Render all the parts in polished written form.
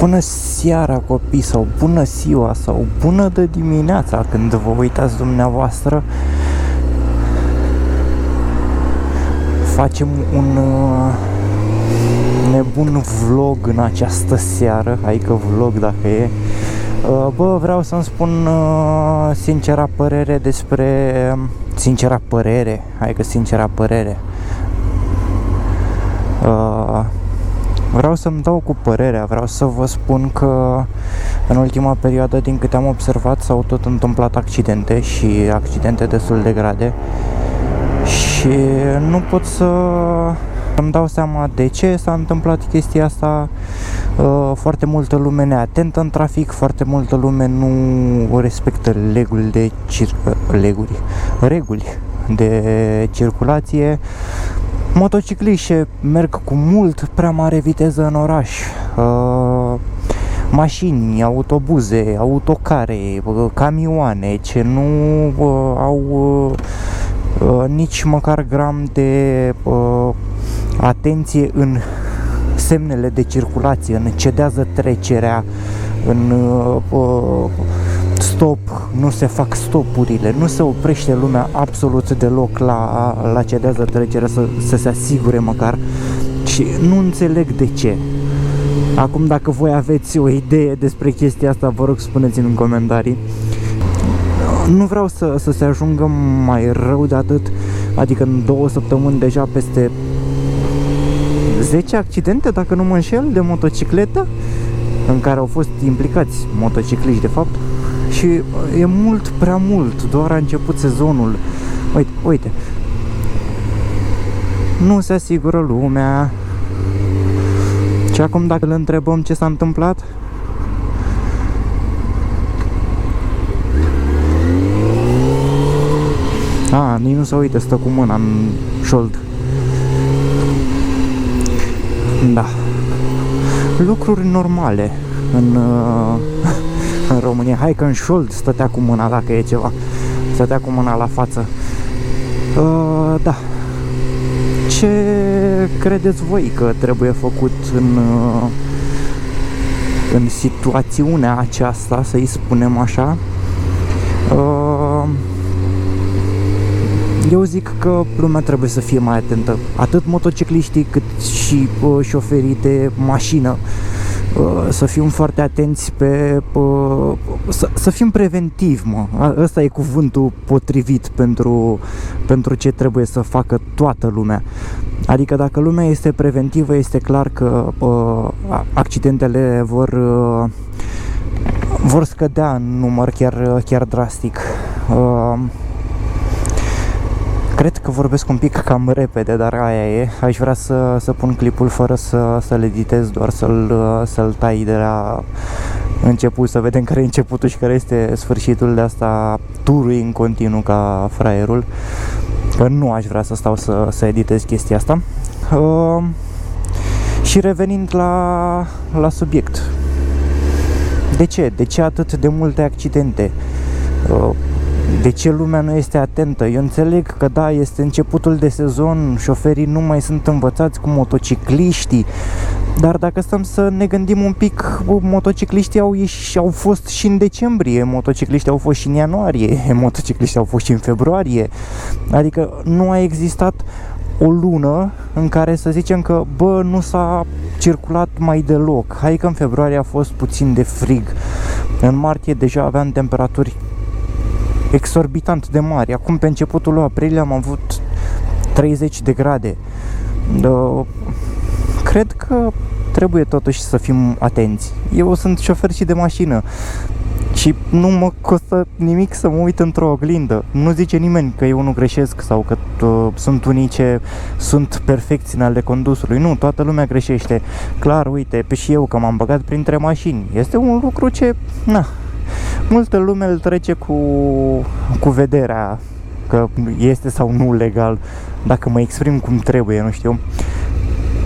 Bună seara, copii, sau bună ziua, sau bună de dimineața când vă uitați dumneavoastră. Facem un nebun vlog în această seară, hai că vlog dacă e. Bă, vreau să-mi spun sincera părere despre... Sincera părere, hai că sincera părere. Vreau să-mi dau cu părerea, vreau să vă spun că în ultima perioadă, din câte am observat, s-au tot întâmplat accidente și accidente destul de grave și nu pot să îmi dau seama de ce s-a întâmplat chestia asta. Foarte multă lume neatentă în trafic, foarte multă lume nu respectă reguli de circulație. Motocicliști merg cu mult prea mare viteză în oraș, mașini, autobuze, autocare, camioane ce nu au nici măcar gram de atenție în semnele de circulație, în cedează trecerea, în stop, nu se fac stopurile, nu se oprește lumea absolut deloc la cedează trecerea să se asigure măcar și nu înțeleg de ce. Acum, dacă voi aveți o idee despre chestia asta, vă rog spuneți-mi în comentarii. Nu vreau să se ajungă mai rău de atât, adică în 2 săptămâni deja peste 10 accidente, dacă nu mă înșel, de motocicletă în care au fost implicați motocicliști de fapt. Și e mult, prea mult, doar a început sezonul. Uite, nu se asigură lumea. Și acum dacă îl întrebăm ce s-a întâmplat, nici nu se uită, stă cu mâna în șold. Da, lucruri normale în România. Hai că în șold stătea cu mâna, dacă e ceva. Stătea cu mâna la față. Da. Ce credeți voi că trebuie făcut în situațiunea aceasta, să-i spunem așa? Eu zic că lumea trebuie să fie mai atentă, atât motocicliștii cât și șoferii de mașină. Să fim foarte atenți să fim preventivi, mă. Ăsta e cuvântul potrivit pentru ce trebuie să facă toată lumea. Adică dacă lumea este preventivă, este clar că accidentele vor scădea în număr chiar drastic. Cred că vorbesc un pic cam repede, dar aia e. Aș vrea să pun clipul fără să-l editez, doar să-l tai de la început, să vedem care e începutul și care este sfârșitul. De asta turui în continuu ca fraierul, că nu aș vrea să stau să editez chestia asta. Și revenind la subiect, de ce? De ce atât de multe accidente? De ce lumea nu este atentă? Eu înțeleg că da, este începutul de sezon, șoferii nu mai sunt învățați cu motocicliștii, dar dacă stăm să ne gândim un pic, motocicliștii au fost și în decembrie, motocicliștii au fost și în ianuarie, motocicliștii au fost și în februarie, adică nu a existat o lună în care să zicem că, bă, nu s-a circulat mai deloc. Hai că în februarie a fost puțin de frig, în martie deja aveam temperaturi exorbitant de mari. Acum pe începutul lui aprilie am avut 30 de grade. Cred că trebuie totuși să fim atenți. Eu sunt șofer și de mașină și nu mă costă nimic să mă uit într-o oglindă. Nu zice nimeni că eu nu greșesc sau că sunt unii ce sunt perfecți în ale condusului. Nu, toată lumea greșește. Clar, uite, pe și eu că m-am băgat printre mașini. Este un lucru ce, multă lume îl trece cu vederea, că este sau nu legal, dacă mă exprim cum trebuie, nu știu.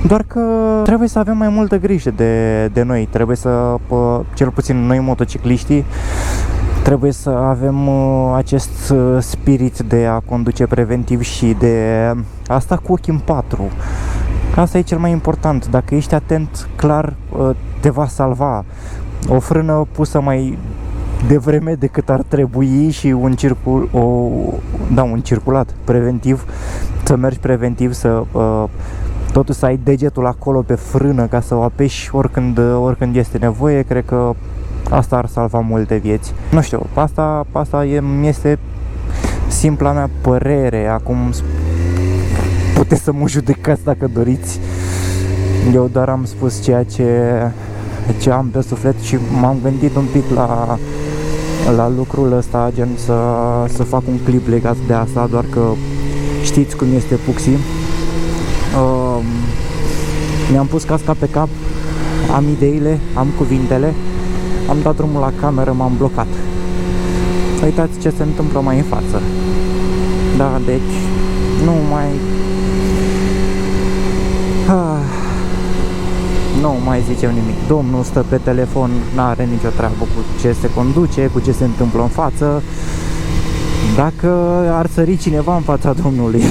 Doar că trebuie să avem mai multă grijă de noi, trebuie să, cel puțin noi motocicliștii, trebuie să avem acest spirit de a conduce preventiv și de asta cu ochii în patru. Asta e cel mai important. Dacă ești atent, clar te va salva. O frână pusă mai devreme decât ar trebui și un circulat preventiv, să mergi preventiv, să totuși să ai degetul acolo pe frână ca să o apeși oricând este nevoie, cred că asta ar salva multe vieți. Nu știu, asta este simpla mea părere. Acum puteți să mă judecați dacă doriți. Eu doar am spus ceea ce am pe suflet și m-am gândit un pic la lucrul ăsta, gen să fac un clip legat de asta, doar că știți cum este Puxi. Mi-am pus casca pe cap, am ideile, am cuvintele, am dat drumul la cameră, m-am blocat. Uitați ce se întâmplă mai în față. Da, deci nu mai zicem nimic. Domnul stă pe telefon, n-are nicio treabă cu ce se conduce, cu ce se întâmplă în față. Dacă ar sări cineva în fața domnului,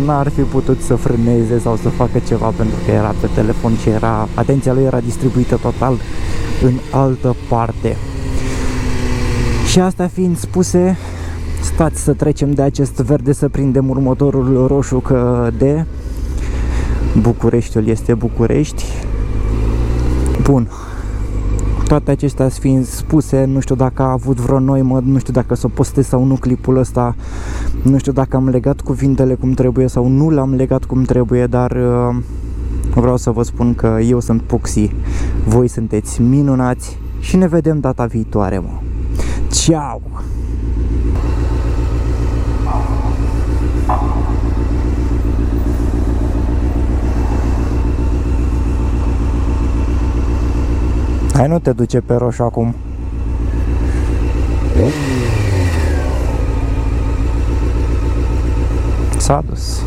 n-ar fi putut să frâneze sau să facă ceva, pentru că era pe telefon și atenția lui era distribuită total în altă parte. Și astea fiind spuse, stați să trecem de acest verde să prindem următorul roșu, că de Bucureștiul este București. Bun. Toate acestea fiind spuse, nu știu dacă a avut vreo noimă, nu știu dacă să o postez sau nu clipul ăsta, nu știu dacă am legat cuvintele cum trebuie sau nu l-am legat cum trebuie, dar vreau să vă spun că eu sunt Puxi, voi sunteți minunați și ne vedem data viitoare, mă. Ciao! Hai, nu te duce pe roșu acum. S-a dus.